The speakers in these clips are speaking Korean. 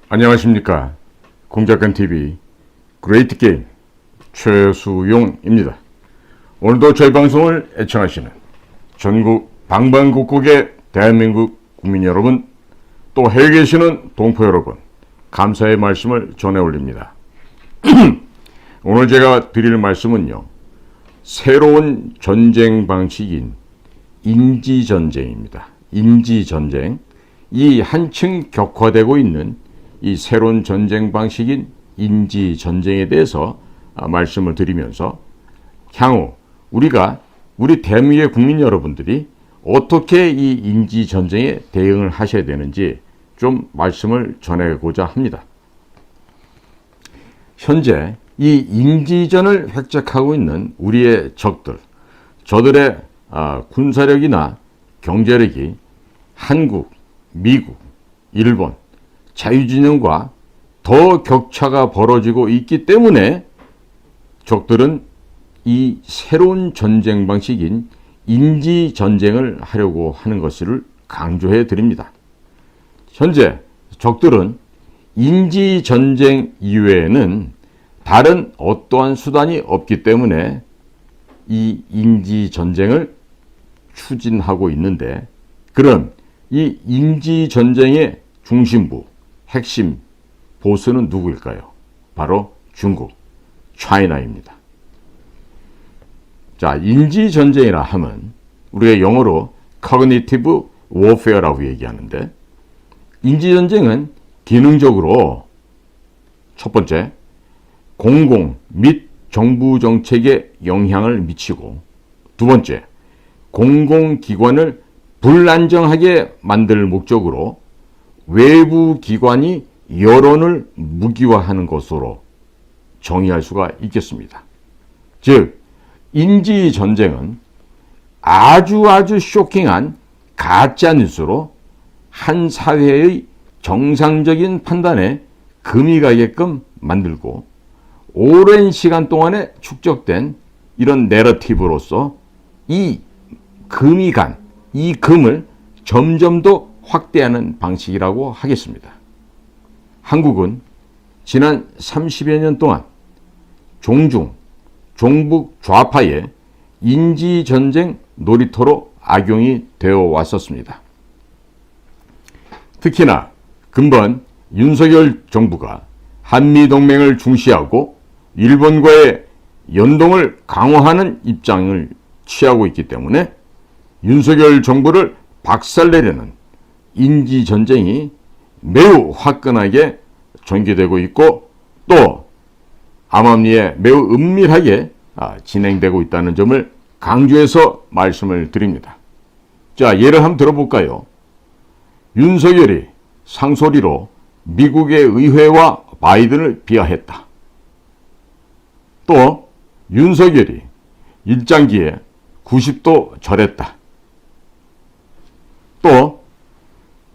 안녕하십니까. 공작간TV 그레이트 게임 최수용입니다. 오늘도 저희 방송을 애청하시는 전국 방방곡곡의 대한민국 국민 여러분, 또 해외에 계시는 동포 여러분, 감사의 말씀을 전해 올립니다. 오늘 제가 드릴 말씀은요, 새로운 전쟁 방식인 인지전쟁입니다. 인지전쟁. 이 한층 격화되고 있는 이 새로운 전쟁 방식인 인지전쟁에 대해서 말씀을 드리면서 향후 우리 대한민국의 국민 여러분들이 어떻게 이 인지전쟁에 대응을 하셔야 되는지 좀 말씀을 전하고자 합니다. 현재 이 인지전을 획책하고 있는 우리의 적들, 저들의 군사력이나 경제력이 한국, 미국, 일본, 자유진영과 더 격차가 벌어지고 있기 때문에 적들은 이 새로운 전쟁 방식인 인지전쟁을 하려고 하는 것을 강조해 드립니다. 현재 적들은 인지전쟁 이외에는 다른 어떠한 수단이 없기 때문에 이 인지전쟁을 추진하고 있는데, 그럼 이 인지전쟁의 중심부, 핵심 보스는 누구일까요? 바로 중국, 차이나입니다. 자, 인지전쟁이라 하면 우리가 영어로 cognitive warfare라고 얘기하는데, 인지전쟁은 기능적으로 첫 번째, 공공 및 정부 정책에 영향을 미치고, 두 번째, 공공기관을 불안정하게 만들 목적으로 외부 기관이 여론을 무기화하는 것으로 정의할 수가 있겠습니다. 즉, 인지전쟁은 아주 쇼킹한 가짜뉴스로 한 사회의 정상적인 판단에 금이 가게끔 만들고, 오랜 시간 동안에 축적된 이런 내러티브로서 이 금을 점점 더 확대하는 방식이라고 하겠습니다. 한국은 지난 30여 년 동안 종북 좌파의 인지전쟁 놀이터로 악용이 되어 왔었습니다. 특히나 근본 윤석열 정부가 한미동맹을 중시하고 일본과의 연동을 강화하는 입장을 취하고 있기 때문에 윤석열 정부를 박살내려는 인지전쟁이 매우 화끈하게 전개되고 있고, 또 암암리에 매우 은밀하게 진행되고 있다는 점을 강조해서 말씀을 드립니다. 자, 예를 한번 들어볼까요? 윤석열이 상소리로 미국의 의회와 바이든을 비하했다. 또 윤석열이 일장기에 90도 절했다. 또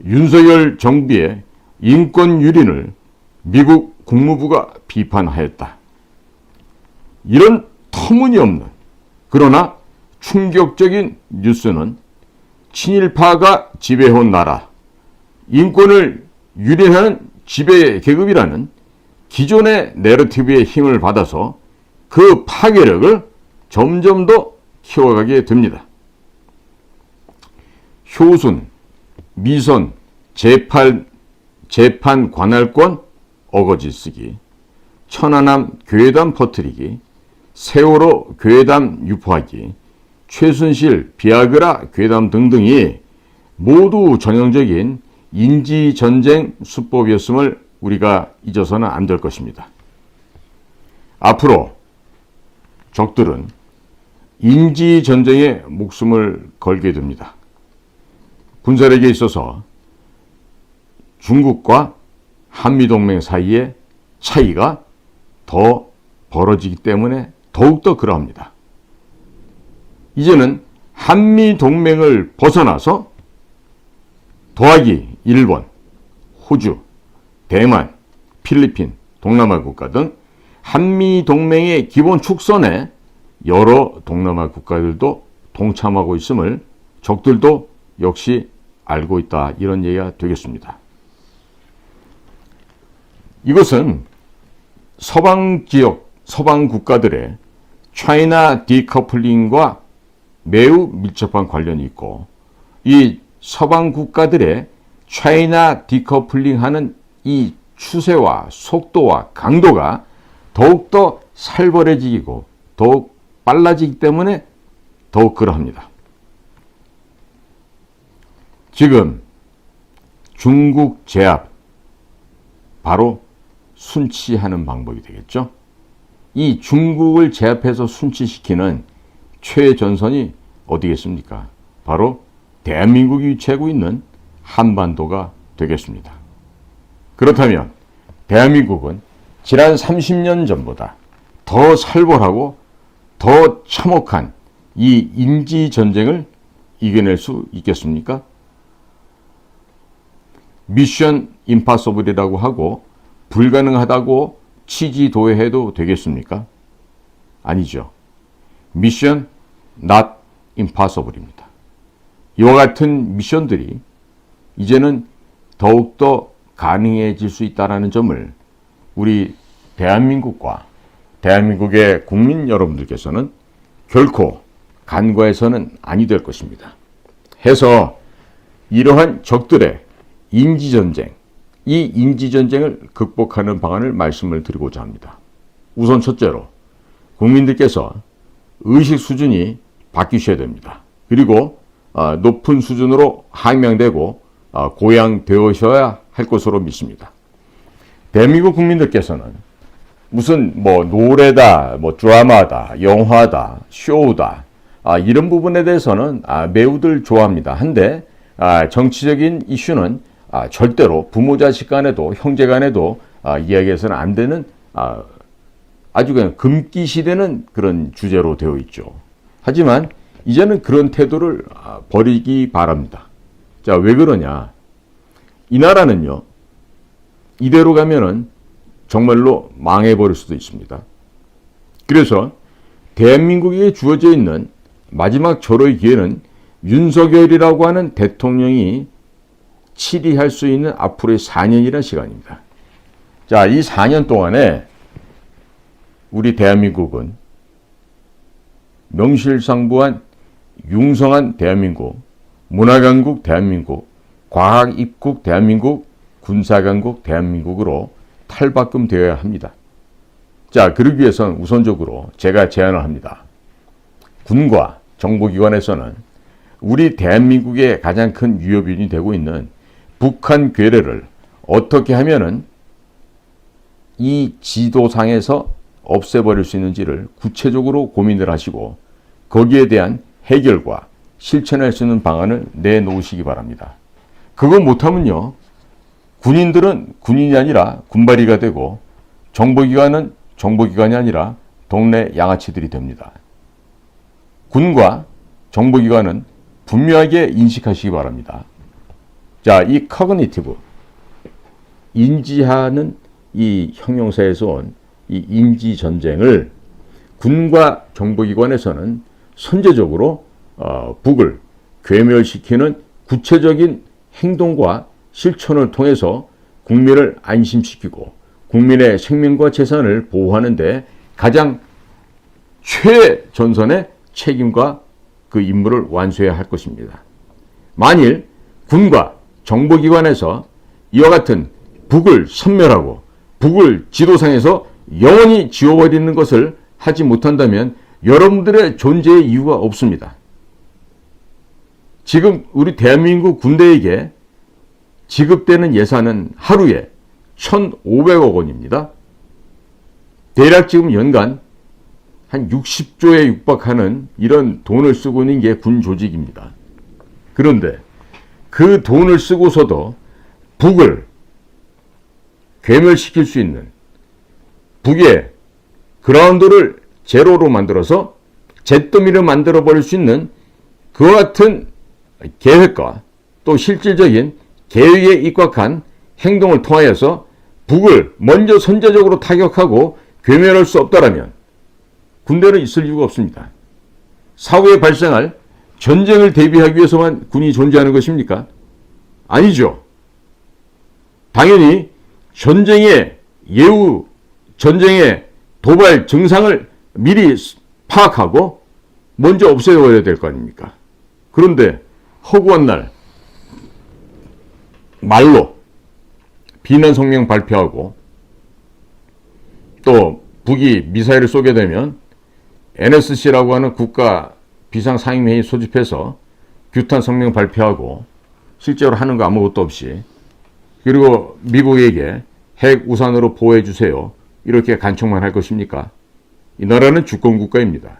윤석열 정부의 인권 유린을 미국 국무부가 비판하였다. 이런 터무니없는 그러나 충격적인 뉴스는 친일파가 지배해온 나라, 인권을 유린하는 지배 계급이라는 기존의 내러티브의 힘을 받아서 그 파괴력을 점점 더 키워가게 됩니다. 효순, 미선, 재판 관할권 어거지 쓰기, 천안함 교회담 퍼뜨리기, 세월호 교회담 유포하기, 최순실 비아그라 교회담 등등이 모두 전형적인 인지전쟁 수법이었음을 우리가 잊어서는 안 될 것입니다. 앞으로 적들은 인지전쟁에 목숨을 걸게 됩니다. 군사력에 있어서 중국과 한미동맹 사이의 차이가 더 벌어지기 때문에 더욱더 그러합니다. 이제는 한미동맹을 벗어나서 더하기 일본, 호주, 대만, 필리핀, 동남아 국가 등 한미동맹의 기본 축선에 여러 동남아 국가들도 동참하고 있음을 적들도 역시 알고 있다, 이런 얘기가 되겠습니다. 이것은 서방 지역, 서방 국가들의 차이나 디커플링과 매우 밀접한 관련이 있고, 이 서방 국가들의 차이나 디커플링하는 이 추세와 속도와 강도가 더욱더 살벌해지고 더욱 빨라지기 때문에 더욱 그러합니다. 지금 중국 제압, 바로 순치하는 방법이 되겠죠. 이 중국을 제압해서 순치시키는 최전선이 어디겠습니까? 바로 대한민국이 위치하고 있는 한반도가 되겠습니다. 그렇다면 대한민국은 지난 30년 전보다 더 살벌하고 더 참혹한 이 인지전쟁을 이겨낼 수 있겠습니까? 미션 임파서블이라고 하고 불가능하다고 취지도해도 되겠습니까? 아니죠. 미션 not impossible입니다. 이와 같은 미션들이 이제는 더욱더 가능해질 수 있다는 점을 우리 대한민국과 대한민국의 국민 여러분들께서는 결코 간과해서는 아니 될 것입니다. 해서 이러한 적들의 인지전쟁, 이 인지전쟁을 극복하는 방안을 말씀을 드리고자 합니다. 우선 첫째로 국민들께서 의식 수준이 바뀌셔야 됩니다. 그리고 높은 수준으로 함양되고 고양되어셔야 할 것으로 믿습니다. 대한민국 국민들께서는 무슨 노래다, 드라마다, 영화다, 쇼다, 이런 부분에 대해서는 매우들 좋아합니다. 한데 정치적인 이슈는 절대로 부모 자식 간에도 형제 간에도 이야기해서는 안 되는 아주 그냥 금기시되는 그런 주제로 되어 있죠. 하지만 이제는 그런 태도를 버리기 바랍니다. 자, 왜 그러냐? 이 나라는요, 이대로 가면은 정말로 망해버릴 수도 있습니다. 그래서 대한민국에 주어져 있는 마지막 절호의 기회는 윤석열이라고 하는 대통령이 치리할 수 있는 앞으로의 4년이라는 시간입니다. 자, 이 4년 동안에 우리 대한민국은 명실상부한 융성한 대한민국, 문화강국 대한민국, 과학입국 대한민국, 군사강국 대한민국으로 탈바꿈되어야 합니다. 자, 그러기 위해서는 우선적으로 제가 제안을 합니다. 군과 정보기관에서는 우리 대한민국의 가장 큰 위협이 되고 있는 북한 괴뢰를 어떻게 하면은 이 지도상에서 없애버릴 수 있는지를 구체적으로 고민을 하시고 거기에 대한 해결과 실천할 수 있는 방안을 내놓으시기 바랍니다. 그거 못하면요, 군인들은 군인이 아니라 군바리가 되고 정보기관은 정보기관이 아니라 동네 양아치들이 됩니다. 군과 정보기관은 분명하게 인식하시기 바랍니다. 자, 이 커그니티브, 인지하는 이 형용사에서 온 이 인지전쟁을 군과 정보기관에서는 선제적으로 북을 괴멸시키는 구체적인 행동과 실천을 통해서 국민을 안심시키고 국민의 생명과 재산을 보호하는 데 가장 최전선의 책임과 그 임무를 완수해야 할 것입니다. 만일 군과 정보기관에서 이와 같은 북을 섬멸하고 북을 지도상에서 영원히 지워버리는 것을 하지 못한다면 여러분들의 존재의 이유가 없습니다. 지금 우리 대한민국 군대에게 지급되는 예산은 하루에 1,500억 원입니다. 대략 지금 연간 한 60조에 육박하는 이런 돈을 쓰고 있는 게 군 조직입니다. 그런데 그 돈을 쓰고서도 북을 괴멸시킬 수 있는, 북의 그라운드를 제로로 만들어서 잿더미를 만들어버릴 수 있는 그와 같은 계획과 또 실질적인 계획에 입각한 행동을 통하여서 북을 먼저 선제적으로 타격하고 괴멸할 수 없다라면 군대는 있을 이유가 없습니다. 사후에 발생할 전쟁을 대비하기 위해서만 군이 존재하는 것입니까? 아니죠. 당연히 전쟁에 예후 전쟁의 도발 증상을 미리 파악하고 먼저 없애버려야 될 거 아닙니까? 그런데 허구한 날 말로 비난 성명 발표하고 또 북이 미사일을 쏘게 되면 NSC라고 하는 국가 비상상임회의 소집해서 규탄 성명 발표하고 실제로 하는 거 아무것도 없이 그리고 미국에게 핵 우산으로 보호해 주세요. 이렇게 간청만 할 것입니까? 이 나라는 주권 국가입니다.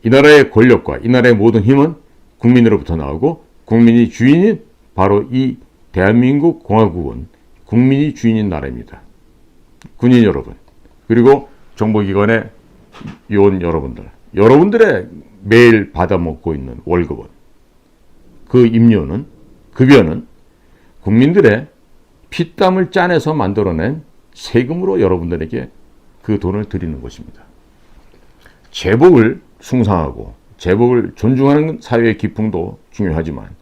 이 나라의 권력과 이 나라의 모든 힘은 국민으로부터 나오고 국민이 주인인 바로 이 대한민국 공화국은 국민이 주인인 나라입니다. 군인 여러분, 그리고 정보기관의 요원 여러분들의 매일 받아먹고 있는 월급은, 그 임료는, 급여는 국민들의 피땀을 짜내서 만들어낸 세금으로 여러분들에게 그 돈을 드리는 것입니다. 제복을 숭상하고 제복을 존중하는 사회의 기풍도 중요하지만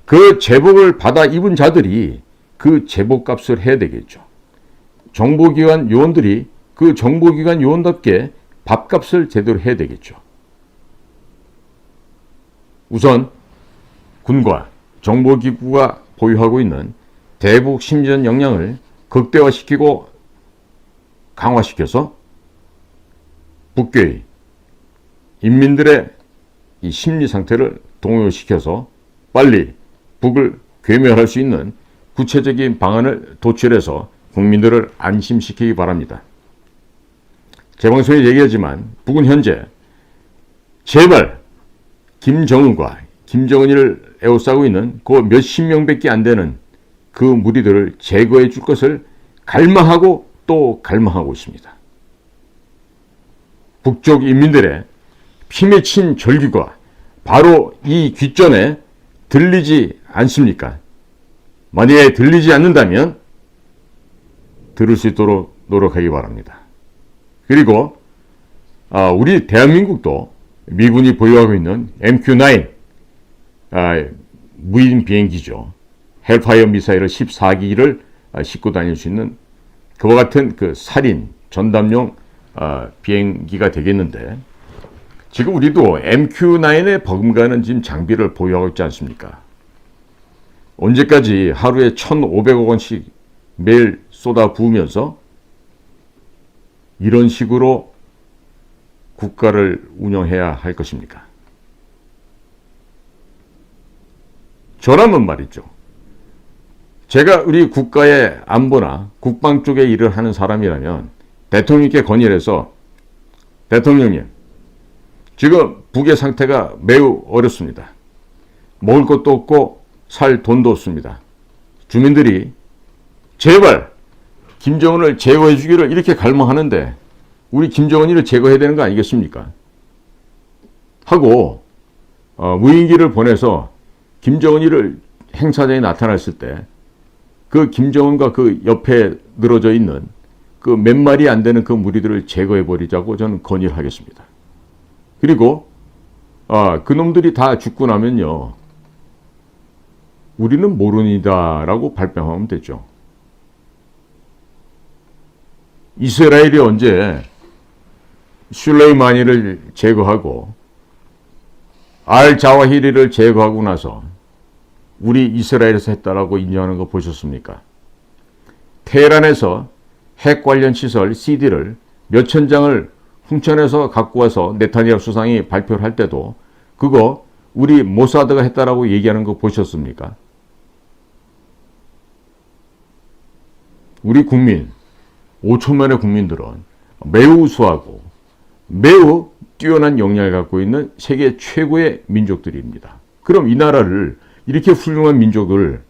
그 제복을 받아 입은 자들이 그 제복값을 해야 되겠죠. 정보기관 요원들이 그 정보기관 요원답게 밥값을 제대로 해야 되겠죠. 우선 군과 정보기구가 보유하고 있는 대북 심리전 역량을 극대화시키고 강화시켜서 북괴의 인민들의 이 심리 상태를 동요시켜서 빨리 북을 괴멸할 수 있는 구체적인 방안을 도출해서 국민들을 안심시키기 바랍니다. 제 방송에 얘기하지만 북은 현재 제발 김정은과 김정은이를 에워싸고 있는 그 몇십 명밖에 안 되는 그 무리들을 제거해 줄 것을 갈망하고 또 갈망하고 있습니다. 북쪽 인민들의 피 맺힌 절규가 바로 이 귓전에 들리지 않습니까? 만약에 들리지 않는다면 들을 수 있도록 노력하기 바랍니다. 그리고 우리 대한민국도 미군이 보유하고 있는 MQ-9 무인 비행기죠. 헬파이어 미사일을 14기를 싣고 다닐 수 있는 그와 같은 그 살인 전담용 비행기가 되겠는데, 지금 우리도 MQ-9에 버금가는 지금 장비를 보유하고 있지 않습니까? 언제까지 하루에 1,500억 원씩 매일 쏟아 부으면서 이런 식으로 국가를 운영해야 할 것입니까? 저라면 말이죠. 제가 우리 국가의 안보나 국방 쪽에 일을 하는 사람이라면 대통령께 건의를 해서, 대통령님, 지금 북의 상태가 매우 어렵습니다. 먹을 것도 없고 살 돈도 없습니다. 주민들이 제발 김정은을 제거해 주기를 이렇게 갈망하는데 우리 김정은이를 제거해야 되는 거 아니겠습니까? 하고 무인기를 보내서 김정은이를 행사장에 나타났을 때 그 김정은과 그 옆에 늘어져 있는 그 몇 마리 안 되는 그 무리들을 제거해 버리자고 저는 건의를 하겠습니다. 그리고 그 놈들이 다 죽고 나면요, 우리는 모르니다라고 발뺌하면 되죠. 이스라엘이 언제 슐레이마니를 제거하고 알 자와히리를 제거하고 나서 우리 이스라엘에서 했다라고 인정하는 거 보셨습니까? 테헤란에서 핵 관련 시설 CD를 몇천 장을 훔쳐내서 갖고 와서 네타냐후 수상이 발표를 할 때도 그거 우리 모사드가 했다라고 얘기하는 거 보셨습니까? 우리 국민 5천만의 국민들은 매우 우수하고 매우 뛰어난 역량을 갖고 있는 세계 최고의 민족들입니다. 그럼 이 나라를, 이렇게 훌륭한 민족을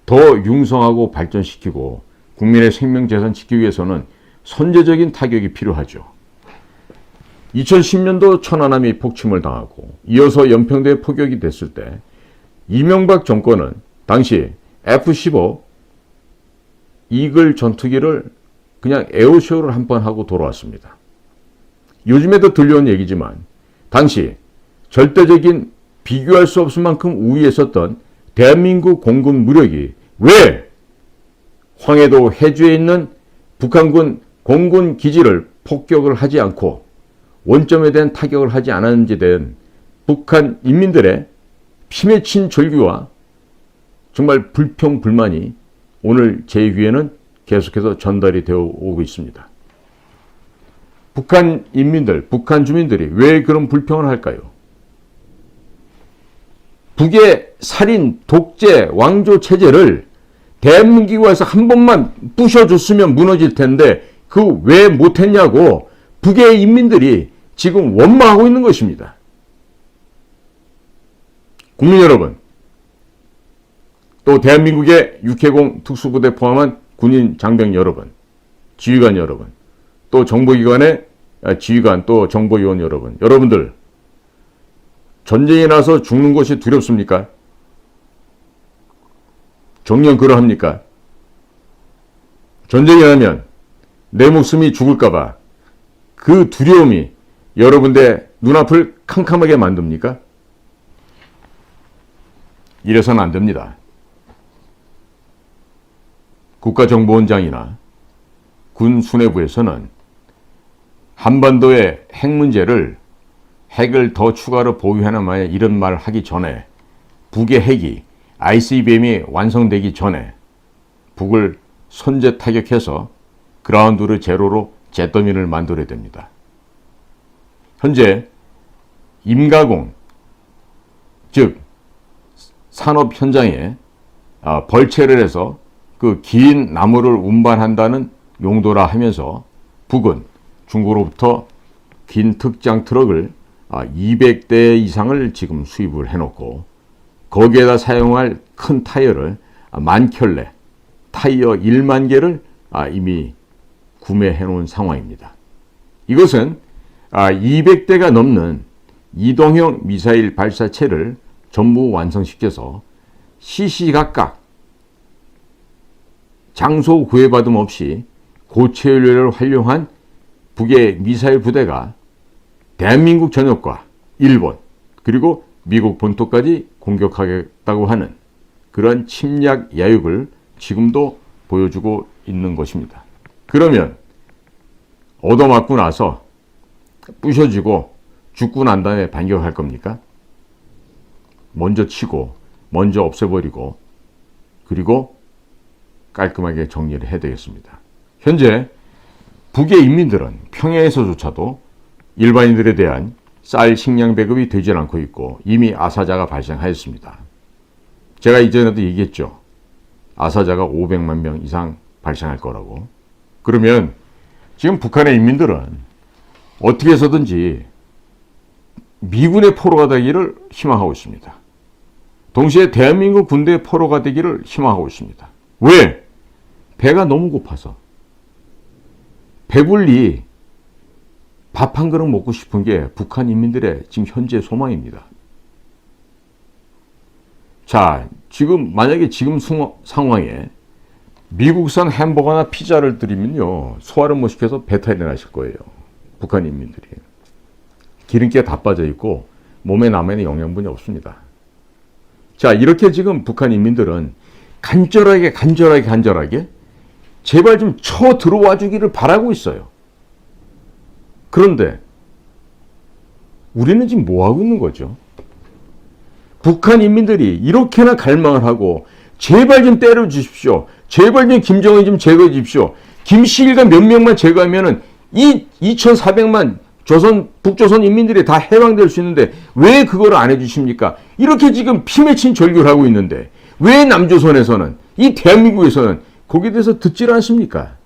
더 융성하고 발전시키고 국민의 생명재산 지키기 위해서는 선제적인 타격이 필요하죠. 2010년도 천안함이 폭침을 당하고 이어서 연평도에 포격이 됐을 때 이명박 정권은 당시 F-15 이글 전투기를 그냥 에어쇼를 한 번 하고 돌아왔습니다. 요즘에도 들려온 얘기지만 당시 절대적인 비교할 수 없을 만큼 우위에 섰던 대한민국 공군 무력이 왜 황해도 해주에 있는 북한군 공군 기지를 폭격을 하지 않고 원점에 대한 타격을 하지 않았는지에 대한 북한 인민들의 피맺힌 절규와 정말 불평, 불만이 오늘 제 귀에는 계속해서 전달이 되어 오고 있습니다. 북한 인민들, 북한 주민들이 왜 그런 불평을 할까요? 북의 살인, 독재, 왕조 체제를 대한민국에서 한 번만 부셔줬으면 무너질 텐데 그 왜 못했냐고 북의 인민들이 지금 원망하고 있는 것입니다. 국민 여러분, 또 대한민국의 육해공 특수부대 포함한 군인 장병 여러분, 지휘관 여러분, 또 정보기관의 지휘관, 또 정보위원 여러분, 여러분들 전쟁에 나서 죽는 것이 두렵습니까? 정녕 그러합니까? 전쟁이 나면 내 목숨이 죽을까봐 그 두려움이 여러분의 눈앞을 캄캄하게 만듭니까? 이래서는 안 됩니다. 국가정보원장이나 군 수뇌부에서는 한반도의 핵 문제를 핵을 더 추가로 보유하는 마에 이런 말을 하기 전에 북의 핵이 ICBM이 완성되기 전에 북을 선제 타격해서 그라운드를 제로로 잿더미를 만들어야 됩니다. 현재 임가공, 즉 산업 현장에 벌채를 해서 그 긴 나무를 운반한다는 용도라 하면서 북은 중국으로부터 긴 특장 트럭을 200대 이상을 지금 수입을 해놓고 거기에다 사용할 큰 타이어를 만 켤레, 타이어 1만 개를 이미 구매해 놓은 상황입니다. 이것은 200대가 넘는 이동형 미사일 발사체를 전부 완성시켜서 시시각각 장소 구애받음 없이 고체 연료를 활용한 북의 미사일 부대가 대한민국 전역과 일본 그리고 미국 본토까지 공격하겠다고 하는 그런 침략 야육을 지금도 보여주고 있는 것입니다. 그러면 얻어맞고 나서 부셔지고 죽고 난 다음에 반격할 겁니까? 먼저 치고 먼저 없애버리고 그리고 깔끔하게 정리를 해야 되겠습니다. 현재 북의 인민들은 평양에서조차도 일반인들에 대한 쌀 식량 배급이 되질 않고 있고 이미 아사자가 발생하였습니다. 제가 이전에도 얘기했죠. 아사자가 500만 명 이상 발생할 거라고. 그러면 지금 북한의 인민들은 어떻게 해서든지 미군의 포로가 되기를 희망하고 있습니다. 동시에 대한민국 군대의 포로가 되기를 희망하고 있습니다. 왜? 배가 너무 고파서. 배불리 밥 한 그릇 먹고 싶은 게 북한 인민들의 지금 현재 소망입니다. 자, 지금 만약에 지금 상황에 미국산 햄버거나 피자를 드리면요, 소화를 못 시켜서 배탈이 나실 거예요. 북한 인민들이. 기름기가 다 빠져 있고 몸에 남아있는 영양분이 없습니다. 자, 이렇게 지금 북한 인민들은 간절하게 제발 좀 쳐 들어와 주기를 바라고 있어요. 그런데 우리는 지금 뭐 하고 있는 거죠? 북한 인민들이 이렇게나 갈망을 하고 제발 좀 때려 주십시오. 제발 좀 김정은 좀 제거해 주십시오. 김씨일가 몇 명만 제거하면은 이 2,400만 북조선 인민들이 다 해방될 수 있는데 왜 그걸 안 해주십니까? 이렇게 지금 피맺힌 절규를 하고 있는데 왜 남조선에서는, 이 대한민국에서는 거기에 대해서 듣질 않습니까?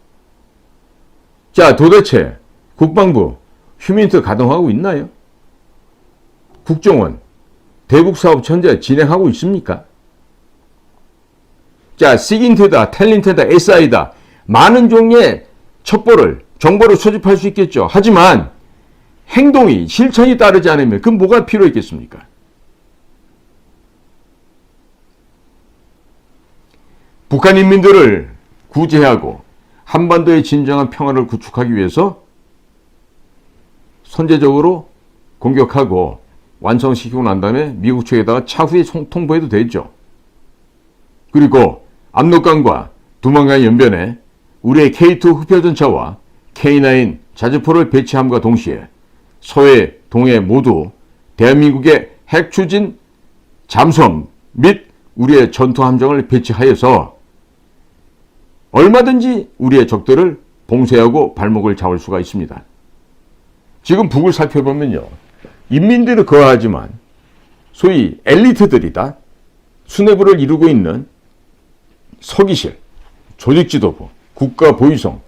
자, 도대체 국방부 휴민트 가동하고 있나요? 국정원 대북사업 현재 진행하고 있습니까? 자, 시긴트다, 탤린트다, SI다 많은 종류의 정보를 수집할 수 있겠죠. 하지만 행동이, 실천이 따르지 않으면 그럼 뭐가 필요했겠습니까? 북한 인민들을 구제하고 한반도의 진정한 평화를 구축하기 위해서 선제적으로 공격하고 완성시키고 난 다음에 미국 측에다가 차후에 통보해도 되죠. 그리고 압록강과 두만강 연변에 우리의 K2 흡혈전차와 K9 자주포를 배치함과 동시에 서해, 동해 모두 대한민국의 핵추진 잠수함 및 우리의 전투함정을 배치하여서 얼마든지 우리의 적들을 봉쇄하고 발목을 잡을 수가 있습니다. 지금 북을 살펴보면요. 인민들은 거하지만 소위 엘리트들이다. 수뇌부를 이루고 있는 서기실, 조직지도부, 국가보위성,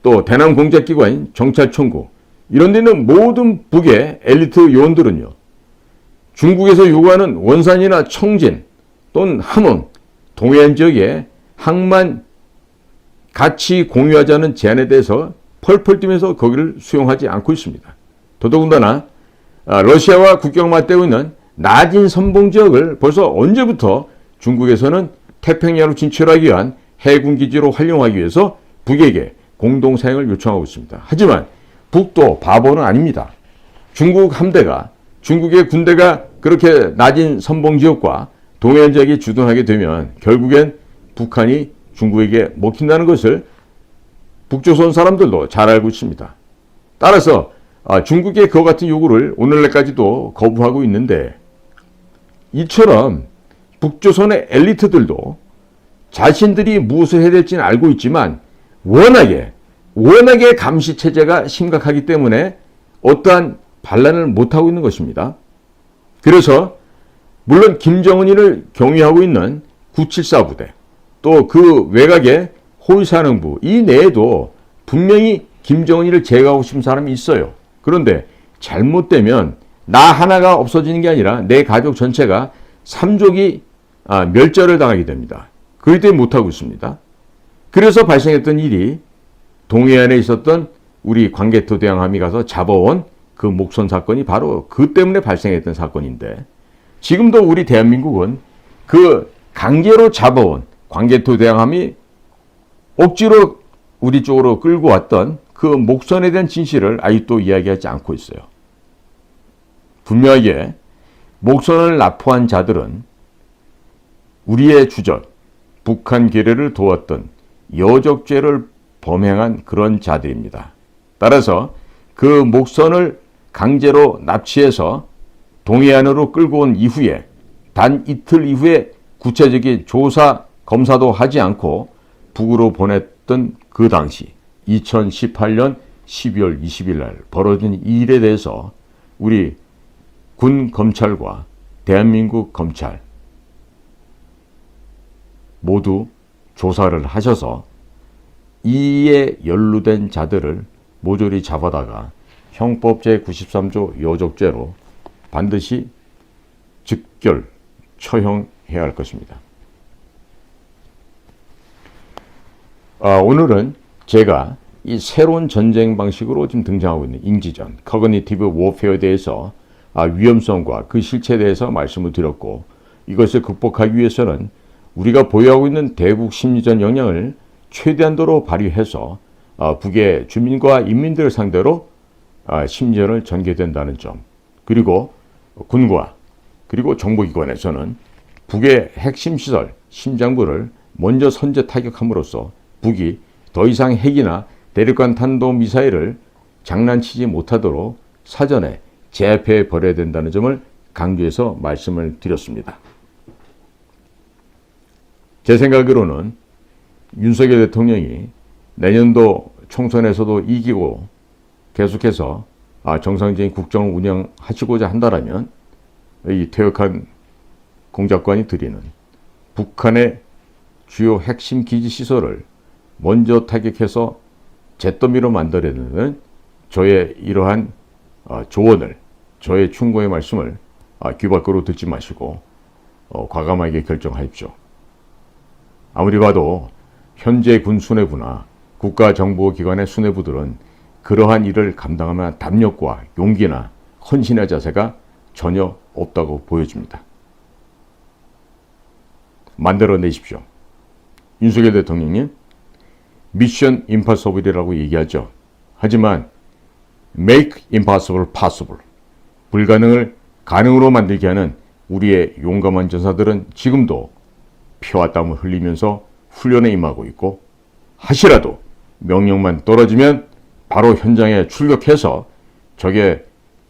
또 대남공작기관인 정찰총국 이런 데는 모든 북의 엘리트 요원들은요. 중국에서 요구하는 원산이나 청진 또는 함흥, 동해안 지역의 항만 같이 공유하자는 제안에 대해서 펄펄 뛰면서 거기를 수용하지 않고 있습니다. 더더군다나 러시아와 국경을 맞대고 있는 나진 선봉 지역을 벌써 언제부터 중국에서는 태평양으로 진출하기 위한 해군 기지로 활용하기 위해서 북에게 공동 사용을 요청하고 있습니다. 하지만 북도 바보는 아닙니다. 중국 함대가 중국의 군대가 그렇게 낮은 선봉 지역과 동해안 지역에 주둔하게 되면 결국엔 북한이 중국에게 먹힌다는 것을 북조선 사람들도 잘 알고 있습니다. 따라서 중국의 그와 같은 요구를 오늘날까지도 거부하고 있는데 이처럼 북조선의 엘리트들도 자신들이 무엇을 해야 될지는 알고 있지만 워낙에 감시체제가 심각하기 때문에 어떠한 반란을 못하고 있는 것입니다. 그래서 물론 김정은이를 경위하고 있는 974 부대 또 그 외곽의 호위사령부 이 내에도 분명히 김정은이를 제거하고 싶은 사람이 있어요. 그런데 잘못되면 나 하나가 없어지는 게 아니라 내 가족 전체가 삼족이 멸절을 당하게 됩니다. 그렇기 때문에 못하고 있습니다. 그래서 발생했던 일이 동해안에 있었던 우리 광개토 대왕함이 가서 잡아온 그 목선 사건이 바로 그 때문에 발생했던 사건인데 지금도 우리 대한민국은 그 강제로 잡아온 광개토 대왕함이 억지로 우리 쪽으로 끌고 왔던 그 목선에 대한 진실을 아직도 이야기하지 않고 있어요. 분명하게 목선을 납포한 자들은 우리의 주적, 북한 괴뢰를 도왔던 여적죄를 범행한 그런 자들입니다. 따라서 그 목선을 강제로 납치해서 동해안으로 끌고 온 이후에 단 이틀 이후에 구체적인 조사, 검사도 하지 않고 북으로 보냈던 그 당시 2018년 12월 20일 날 벌어진 이 일에 대해서 우리 군 검찰과 대한민국 검찰 모두 조사를 하셔서 이에 연루된 자들을 모조리 잡아다가 형법 제93조 여적죄로 반드시 즉결 처형해야 할 것입니다. 오늘은 제가 이 새로운 전쟁 방식으로 지금 등장하고 있는 인지전, 커그니티브 워페어에 대해서 위험성과 그 실체에 대해서 말씀을 드렸고 이것을 극복하기 위해서는 우리가 보유하고 있는 대북 심리전 역량을 최대한도로 발휘해서 북의 주민과 인민들을 상대로 심리전을 전개된다는 점 그리고 군과 그리고 정보기관에서는 북의 핵심 시설, 심장부를 먼저 선제 타격함으로써 북이 더 이상 핵이나 대륙간 탄도미사일을 장난치지 못하도록 사전에 제압해 버려야 된다는 점을 강조해서 말씀을 드렸습니다. 제 생각으로는 윤석열 대통령이 내년도 총선에서도 이기고 계속해서 정상적인 국정을 운영하시고자 한다면 이 퇴역한 공작관이 드리는 북한의 주요 핵심 기지 시설을 먼저 타격해서 잿더미로 만들어내는 저의 이러한 조언을 저의 충고의 말씀을 귀 밖으로 듣지 마시고 과감하게 결정하십시오. 아무리 봐도 현재 군 수뇌부나 국가정보기관의 수뇌부들은 그러한 일을 감당하는 담력과 용기나 헌신의 자세가 전혀 없다고 보여집니다. 만들어내십시오. 윤석열 대통령님, 미션 임파서블이라고 얘기하죠. 하지만 make impossible possible, 불가능을 가능으로 만들게 하는 우리의 용감한 전사들은 지금도 피와 땀을 흘리면서 훈련에 임하고 있고, 하시라도 명령만 떨어지면 바로 현장에 출격해서 적의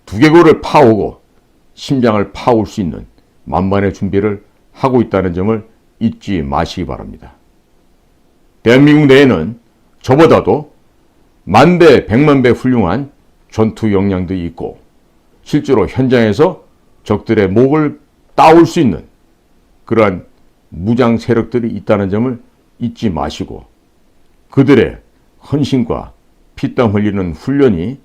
두개골을 파오고 심장을 파올 수 있는 만반의 준비를 하고 있다는 점을 잊지 마시기 바랍니다. 대한민국 내에는 저보다도 만배, 백만배 훌륭한 전투 역량도 있고 실제로 현장에서 적들의 목을 따올 수 있는 그러한 무장 세력들이 있다는 점을 잊지 마시고 그들의 헌신과 피땀 흘리는 훈련이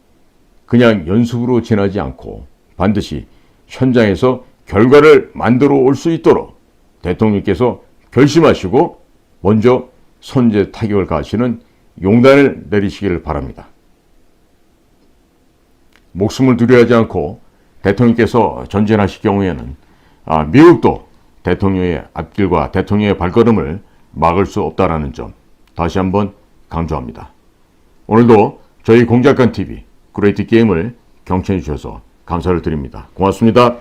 그냥 연습으로 지나지 않고 반드시 현장에서 결과를 만들어 올 수 있도록 대통령께서 결심하시고 먼저 선제 타격을 가하시는 용단을 내리시기를 바랍니다. 목숨을 두려워하지 않고 대통령께서 전진하실 경우에는 미국도 대통령의 앞길과 대통령의 발걸음을 막을 수 없다는 점 다시 한번 강조합니다. 오늘도 저희 공작관TV 그레이트 게임을 경청해 주셔서 감사를 드립니다. 고맙습니다.